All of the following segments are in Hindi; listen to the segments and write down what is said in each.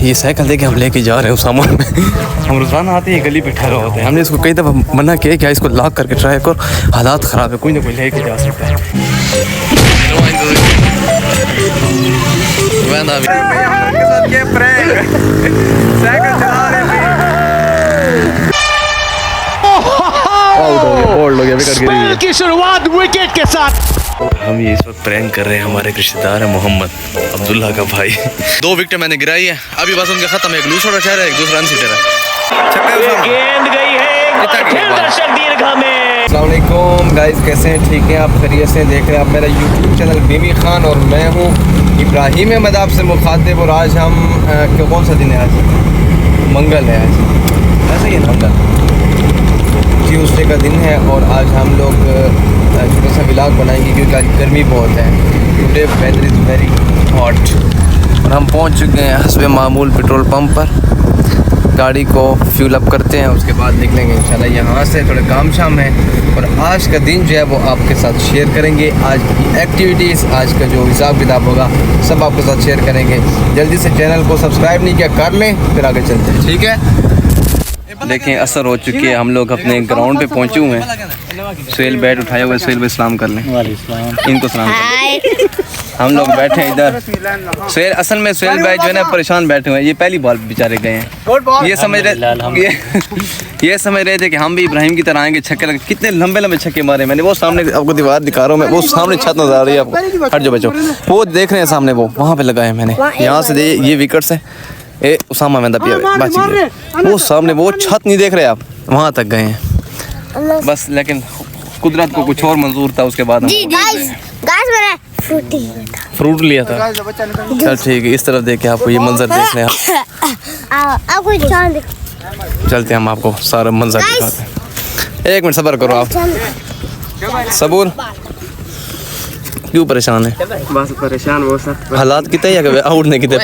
ये साइकिल लेके हम लेके जा रहे हैं उसामा में। हम रोज़ाना आते हैं गली पे ठहरा होते हैं। हमने इसको कई दफ़ा मना किया कि इसको लॉक करके ट्राई करो, हालात ख़राब है, कोई ना कोई लेके जा सकता है। की शुरुआत विकेट के साथ। हम ये इस वक्त प्रैंक कर रहे हैं। हमारे रिश्तेदार है मोहम्मद अब्दुल्ला का भाई। 2 विकेट मैंने गिराई है, अभी बस उनका खत्म है। एक लूज शॉट है, एक दूसरा अनसीटर है। गेंद गई है दर्शक दीर्घा में। अस्सलाम वालेकुम गाइस, कैसे हैं? ठीक हैं आप? खैरियत से देख रहे हैं आप मेरा यूट्यूब चैनल बीमी खान और मैं हूँ इब्राहिम अहमद आपसे मुखातिब। और आज हम कौन सा दिन है? आज मंगल है। आज ऐसा ही है, मंगल ट्यूसडे का दिन है। और आज हम लोग छोटा सा व्लॉग बनाएंगे क्योंकि आज गर्मी बहुत है। Today weather is very hot. और हम पहुंच चुके हैं हस्बे मामूल पेट्रोल पंप पर। गाड़ी को फ्यूल अप करते हैं, उसके बाद निकलेंगे इंशाल्लाह यहाँ से। थोड़े काम शाम है और आज का दिन जो है वो आपके साथ शेयर करेंगे। आज की एक्टिविटीज़, आज का जो हिसाब किताब होगा सब आपके साथ शेयर करेंगे। जल्दी से चैनल को सब्सक्राइब नहीं किया कर लें, फिर आगे चलते हैं, ठीक है? देखें असर हो चुकी है, हम लोग अपने ग्राउंड पे पहुंचे हुए हैं। सुहेल बैट उठाए हुए, सुहेल भाई सलाम कर लें, इनको सलाम कर लें। हम लोग बैठे हैं इधर। सुहेल असल में सुहेल भाई जो है ना परेशान बैठे हुए हैं। ये पहली बॉल बेचारे गए हैं, ये समझ रहे थे कि हम भी इब्राहिम की तरह आएंगे, छक्के लगे। कितने लंबे लंबे छक्के मारे मैंने। वो सामने आपको दीवार दिखा रहा हूँ मैं, वो सामने छत नजर आ रही है आपको। हट जाओ बच्चों, वो देख रहे हैं सामने, वो वहाँ पे लगाए मैंने। यहाँ से ये विकेट्स है। ए उसामा में पिया बच गया। वो सामने वो छत नहीं देख रहे आप, वहाँ तक गए हैं बस। लेकिन कुदरत को कुछ और मंजूर था। उसके बाद फ्रूट लिया था। चल ठीक है, इस तरफ देखे आपको ये मंजर देख रहे हैं। चलते हैं हम आपको सारा मंजर दिखाते हैं। 1 मिनट सब्र करो आप। सबूर क्यों परेशान है? बस परेशान वो सब हालात कितने है आउट नहीं कितने।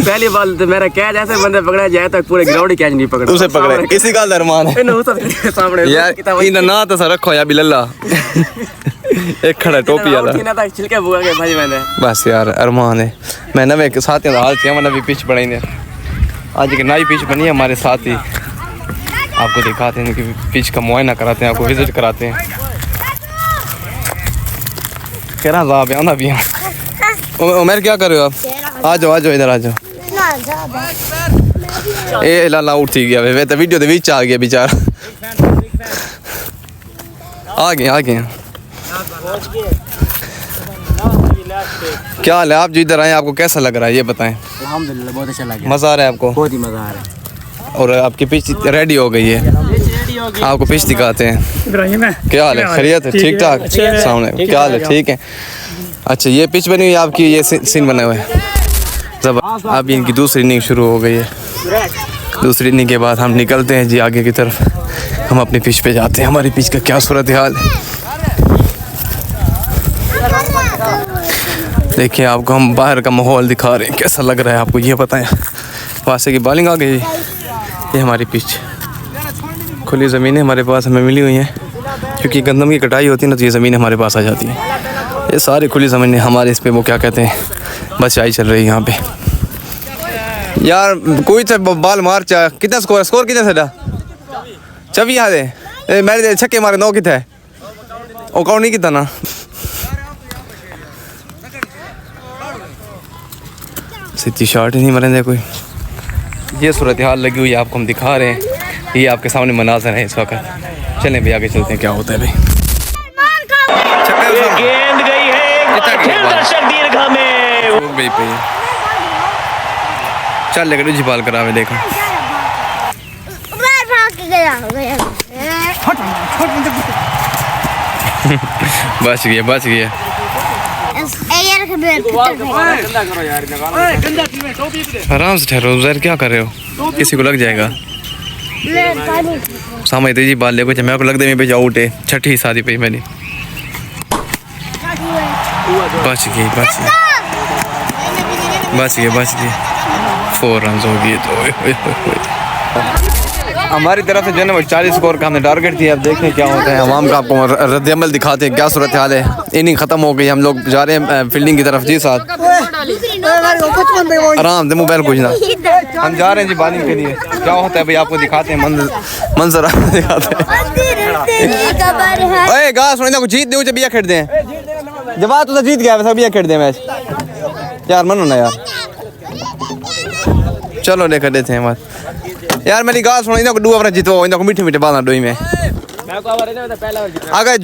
पहली बार तो मेरा कैच ऐसे बंदे पकड़ा जाए तक पूरे ग्राउंड ही कैच नहीं पकड़ा। उसे पकड़े इसी का दरमान है सामने यार। इन ना तो सर रखो या बिल्ला एक खड़ा टोपी वाला छिलके बुआ के भाई मैंने। बस यार अरमान है। मैं नवे के साथ हाल से नवी पिच बनाई ने। आज एक नई पिच बनी है हमारे साथ ही, आपको दिखाते हैं कि पिच का मुआयना कराते हैं, आपको विजिट कराते हैं। कह रहा साहब आना भी है। उमर क्या कर रहे हो आप? आ जाओ इधर आ जाओ। ए लाला उठ गया वे तो वीडियो दे बीच आ गया बेचारा। आ गए क्या हाल है? आप जो इधर आए आपको कैसा लग रहा है ये बताएं। अल्हम्दुलिल्लाह बहुत अच्छा लगा। मज़ा आ रहा है आपको? बहुत ही मज़ा आ रहा है। और आपकी पिच रेडी हो गई है, आपको पिच दिखाते हैं। क्या हाल है? खैरियत है? ठीक ठाक? सामने क्या हाल है? ठीक है। अच्छा ये पिच बनी हुई है आपकी, ये सीन बने हुए हैं जब अब इनकी दूसरी इनिंग शुरू हो गई है। दूसरी इनिंग के बाद हम निकलते हैं जी आगे की तरफ। हम अपनी पिच पे जाते हैं। हमारी पिच का क्या सूरत हाल है देखिए। आपको हम बाहर का माहौल दिखा रहे हैं, कैसा लग रहा है आपको ये बताएं। वासे की बॉलिंग आ गई। ये हमारी पिच, खुली ज़मीनें हमारे पास हमें मिली हुई हैं क्योंकि गंदम की कटाई होती है ना, तो ये ज़मीनें हमारे पास आ जाती हैं। ये सारी खुली ज़मीनें हमारे इस पे वो क्या कहते हैं बचाई चल रही है यहाँ पे। यार कोई तो बाल मार चा। कितना स्कोर कितना साडा? 24 याद है मेरे छक्के मारे 9 कितना है वो कौन नहीं कितना ना। सिद्धि शॉट ही नहीं मरेंगे कोई। ये सूरत हाल लगी हुई है, आपको हम दिखा रहे हैं। ये आपके सामने मनाज़र है इस वक्त। चलें भाई आगे चलते हैं, क्या होता है भाई। गेंद गई है दर्शक दीर्घा में। चल लेकर दूसरी बॉल करा में देखो। बच गया। आराम से ठहरो ज़र, क्या कर रहे हो? किसी को लग जाएगा। सामने तेजी बाल ले मेरे को लग दे मैं आउट है। छठी शादी पे मैंने बच गई 4 रन हो गए। तो हमारी तरफ से जो है ना 40 स्कोर का हमने टारगेट दिया। अब देखते हैं क्या होता है। आवाम का आपको रद्द-ए-अमल दिखाते हैं क्या सूरत हाल है। इनिंग ख़त्म हो गई, हम लोग जा रहे हैं फील्डिंग की तरफ। जी साहब आराम से मोबाइल कुछ ना। हम जा रहे हैं जी बॉलिंग के लिए। क्या होता है भाई आपको दिखाते हैं मंजर दिखाते हैं। ओए गा सुन को जीत दे बिया खेलते हैं। जब तो जीत गया वैसा बिया खेलते हैं मैच यार मनो ना यार। चलो लेकर देते हैं बात यार। मेरी गाल सुन इनको दो ओवर जीतो इनको मीठे मीठे बाल डोई में। अगर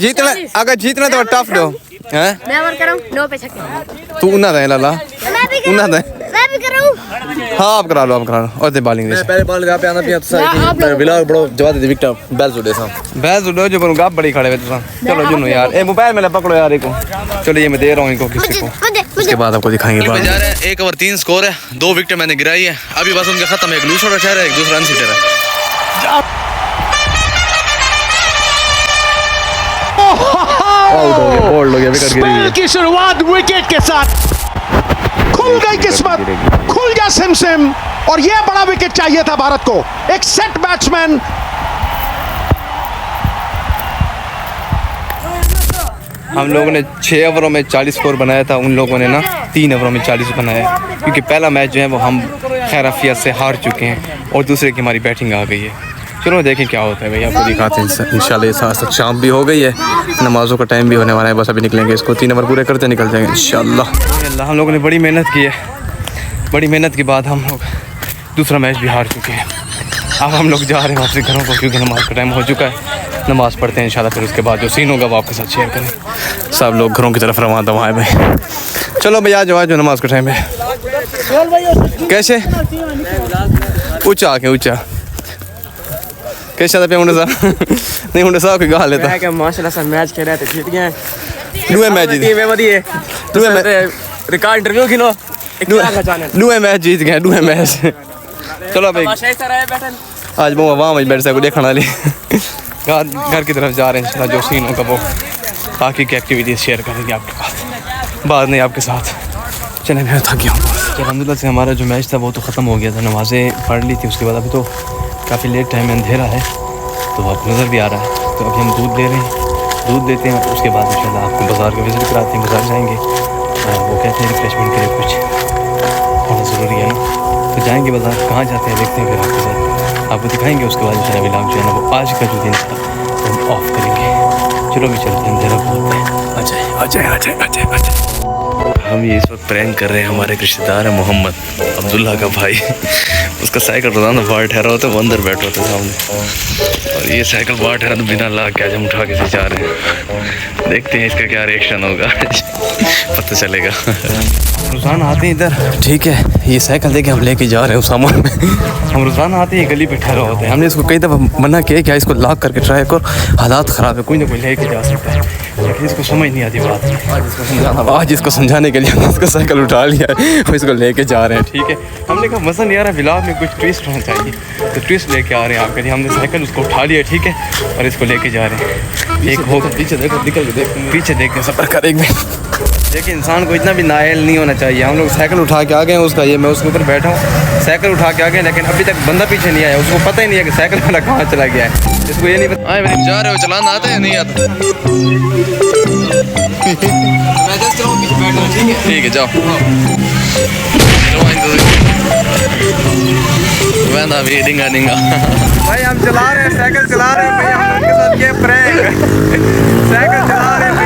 जीतना तो टफ दो हैं। मैं ओवर करूं 9 पे छक्के। तू उन्ना दे लाला उन्ना दे। मैं भी करूं। हाँ आप करा लो और दे बॉलिंग मैं पहले बॉल पे आना पिया तो बिलाल बड़ो जवाब दे विकेट बैल सुडे सा बैल सुडो जो पर गाप बड़ी खड़े हुए तो चलो जुनो यार ए मोबाइल में पकड़ो यार इनको। चलो ये मैं दे रहा हूं इनको किसी को उसके बाद आपको दिखाएंगे। बात जा रहे हैं 1 ओवर 3 स्कोर है 2 विकेट मैंने गिराई है अभी बस उनका खत्म है। एक लूज शॉट है एक दूसरा अनसीटर है। आउट हो गया विकेट गिरी की शुरुआत विकेट के साथ खुल गई किस्मत खुल गया सिम और ये बड़ा विकेट चाहिए था भारत को। एक सेट बैट्समैन हम लोगों ने 6 ओवरों में 40 स्कोर बनाया था उन लोगों ने ना 3 ओवरों में 40 बनाया क्योंकि पहला मैच जो है वो हम खैराफियत से हार चुके हैं और दूसरे की हमारी बैटिंग आ गई है। चलो देखें क्या होता है भाई आपको दिखाते हैं इंशाल्लाह। साथ शाम भी हो गई है नमाज़ों का टाइम भी होने वाला है बस अभी निकलेंगे इसको 3 ओवर पूरे करते निकल जाएंगे इंशाल्लाह। हम लोगों ने बड़ी मेहनत की है बड़ी मेहनत के बाद हम लोग दूसरा मैच भी हार चुके हैं। अब हम लोग जा रहे हैं वापसी घरों को क्योंकि नमाज का टाइम हो चुका है। नमाज़ पढ़ते हैं इंशाल्लाह फिर उसके बाद जो सीन होगा वो आपके साथ शेयर करें। सब लोग घरों की तरफ रवाना हुआ है भाई। चलो भैया जो नमाज का टाइम है कैसे ऊँचा आके ऊँचा कैसा पे मुंडे साहब नहीं मुंडे साहब की गाल लेता है कि माशाल्लाह से मैच खेल रहे थे जीत गए। दुए मैच जीत टीम है बढ़िया दुए मैच रिकॉर्ड इंटरव्यू खिलो दुए मैच जीत गए दुए मैच। चलो भाई आज वो वहाँ में बैठ सको देखने वाली घर की तरफ जा रहे हैं जो सीन होगा वो बाकी की एक्टिविटीज़ शेयर करेंगे आपके पास बाद नहीं आपके साथ। चले मैं थक गया हूँ। अल्हम्दुलिल्लाह से हमारा जो मैच था वो तो ख़त्म हो गया था नमाज़ें पढ़ ली थी उसके बाद अभी तो काफ़ी लेट टाइम अंधेरा है तो आपको नज़र भी आ रहा है तो अभी हम दूध ले रहे हैं दूध देते हैं उसके बाद इंशाल्लाह आपको बाज़ार का विज़िट कराते हैं। बाज़ार जाएंगे वो कहते हैं रिफ्रेशमेंट के लिए कुछ होना ज़रूरी है ना तो जाएंगे बाज़ार कहाँ जाते हैं देखते हैं फिर आपके साथ आपको दिखाएंगे। उसके बाद इंशाल्लाह व्लॉग जो है ना वो आज का जो दिन था वो ऑफ करेंगे। चलो भी चलते हैं अंधेरा बहुत है। हम ये इस वक्त प्रैंक कर रहे हैं हमारे रिश्तेदार है मोहम्मद अब्दुल्ला का भाई उसका साइकिल रोजाना बाहर ठहरा होता है वो अंदर बैठा होता है सामने और ये साइकिल बाहर ठहरा तो बिना ला के आज हम उठा के से जा रहे हैं। देखते हैं इसका क्या रिएक्शन होगा पता चलेगा। रोजाना आते हैं इधर ठीक है ये साइकिल देके हम लेके जा रहे हैं उस सामान में हम रोजाना आते हैं गली पे ठहरा होते हैं। हमने इसको कई दफ़ा मना किया क्या इसको लॉक करके ट्राई करो हालात ख़राब है कोई ना कोई लेके जा सकता है लेकिन इसको समझ नहीं आती बात। आज इसको समझाने के लिए हमने इसको साइकिल उठा लिया है और इसको लेके जा रहे हैं ठीक है। हमने कहा मज़ा नहीं आ रहा व्लॉग में कुछ ट्विस्ट होना चाहिए तो ट्विस्ट लेके आ रहे हैं आपके लिए। हमने साइकिल उसको उठा लिया ठीक है और इसको लेके जा रहे हैं। एक होगा पीछे देखो निकल के पीछे देख के सफ़र करेंगे। देखिए इंसान को इतना भी नायल नहीं होना चाहिए। हम लोग साइकिल उठा के आ गए हैं उसका ये मैं उसके ऊपर बैठा हूँ साइकिल उठा के आ गए लेकिन अभी तक बंदा पीछे नहीं आया उसको पता ही नहीं है कि साइकिल वाला कहाँ चला गया है। इसको ये नहीं पता आए जा रहे हो चलाना आता है नहीं आता ठीक है जाओ वैना भी डिंगा डिंगा भाई हम चला रहे हैं साइकिल चला रहे हैं भाई हम उनके साथ ये प्रैंक साइकिल चला रहे हैं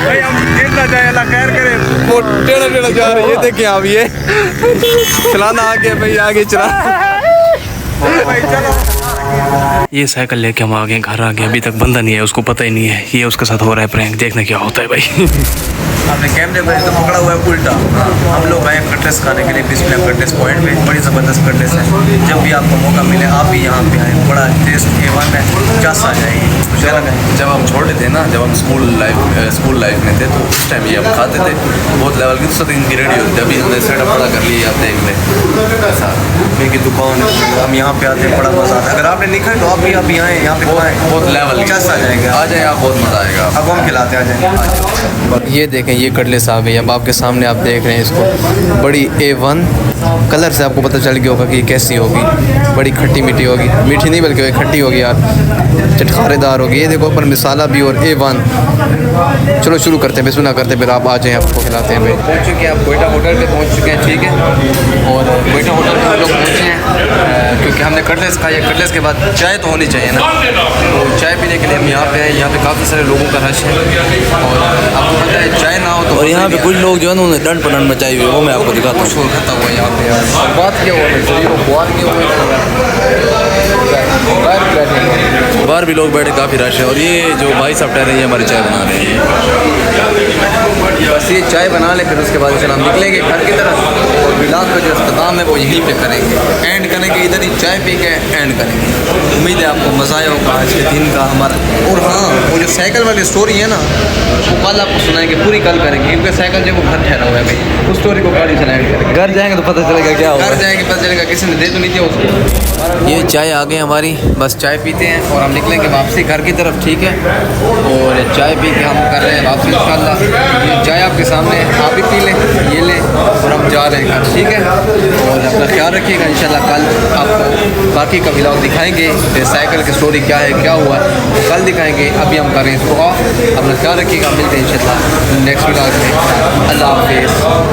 भाई हम गिरना चाहे अल्लाह खैर करे वो टेढ़ा टेढ़ा जा रहे हैं। ये देखिए आप ये चलाना आ गया भाई आगे चला भाई चलो। ये साइकिल लेके हम आ गए घर आ गए अभी तक बंदा नहीं है उसको पता ही नहीं है ये उसके साथ हो रहा है प्रैंक देखना क्या होता है भाई। आपने कैमरे पर तो पकड़ा हुआ है उल्टा। हम लोग आए कटलेस खाने के लिए डिस्प्ले कटलेस पॉइंट पे बड़ी ज़बरदस्त कटलेस है। जब भी आपको मौका मिले आप भी यहाँ पे आए बड़ा टेस्ट A1 है जस आ जाएगी। जब हम छोटे थे ना जब हम स्कूल लाइफ में थे तो उस टाइम ये हम खाते थे बहुत लेवल की तो दिन की रेडी होती थी। अभी हमने सेटअप बड़ा कर लिया आप देख लें ऐसा की दुकान है हम यहाँ पे आते हैं बड़ा मज़ा आता है। अगर आप आपने निकल तो आप भी अभी आए यहाँ पे बहुत लेवल चस आ जाएगा। आ जाए आप, बहुत मज़ा आएगा। अब हम खिलाते आ जाएंगे। ये देखें ये कटले साहब है, अब आपके सामने आप देख रहे हैं इसको। बड़ी A1 कलर से आपको पता चल गया होगा कि ये कैसी होगी। बड़ी खट्टी मीठी होगी, मीठी नहीं बल्कि खट्टी होगी यार, चटखारेदार होगी। ये देखो ऊपर मिसाला भी और A1। चलो शुरू करते हैं, बिस्मिल्लाह करते हैं, फिर आप आ जाएँ, आपको खिलाते हैं। भाई पहुँच चुके हैं, आप कोयटा होटल पे पहुँच चुके हैं, ठीक है। और कोयटा होटल पे हम लोग पहुँचे हैं क्योंकि हमने कटलेस खाया। कटलेस के बाद चाय तो होनी चाहिए ना, तो चाय पीने के लिए हम यहाँ पे आए। यहाँ पे काफ़ी सारे लोगों का रश है और आपको पता है चाय ना हो तो। और यहाँ पे कुछ लोग जो है ना उन्होंने डंड पनंड मचाई हुई है, वो मैं आपको दिखाता हूँ। शोर खत्म हुआ यहाँ पे यार। बात क्या हुआ बात क्या बाहर भी लोग बैठे, काफ़ी रश है। और ये जो भाई साहब ठहरे हैं हमारी चाय बना रहे हैं। बस ये चाय बना ले, फिर उसके बाद चल हम निकलेंगे घर की तरफ और बिलास का जो अख्ताम है वो यहीं पे करेंगे, एंड करेंगे इधर ही चाय पी के एंड करेंगे। उम्मीद है आपको मज़ा आया होगा आज के दिन का हमारा। और हाँ, वो जो साइकिल वाली स्टोरी है ना वो कल आपको सुनाएंगे, पूरी कल करेंगे क्योंकि साइकिल जो वो घर ठहरा हुआ है भाई, उस स्टोरी को कल ही सुनाएंगे। घर जाएंगे तो पता चलेगा क्या होगा। घर जाएंगे पता चलेगा किसी ने दे तो नहीं दिया उसको। ये चाय आ गई हमारी, बस चाय पीते हैं और हम निकलेंगे वापसी घर की तरफ, ठीक है। और चाय पी के हम कर रहे हैं वापसी इंशाल्लाह। ये चाय आपके सामने, आप भी पी लें, ये लें और हम जा रहे हैं घर, ठीक है। और अपना ख्याल रखिएगा, इंशाल्लाह कल आपको बाकी का व्लॉग दिखाएंगे। साइकिल की स्टोरी क्या है, क्या हुआ है, वो कल दिखाएंगे। अभी हम कर रहे हैं इसको ऑफ। अपना ख्याल रखिएगा, मिलते हैं इंशाल्लाह नेक्स्ट व्लॉग में। अल्लाह हाफिज़।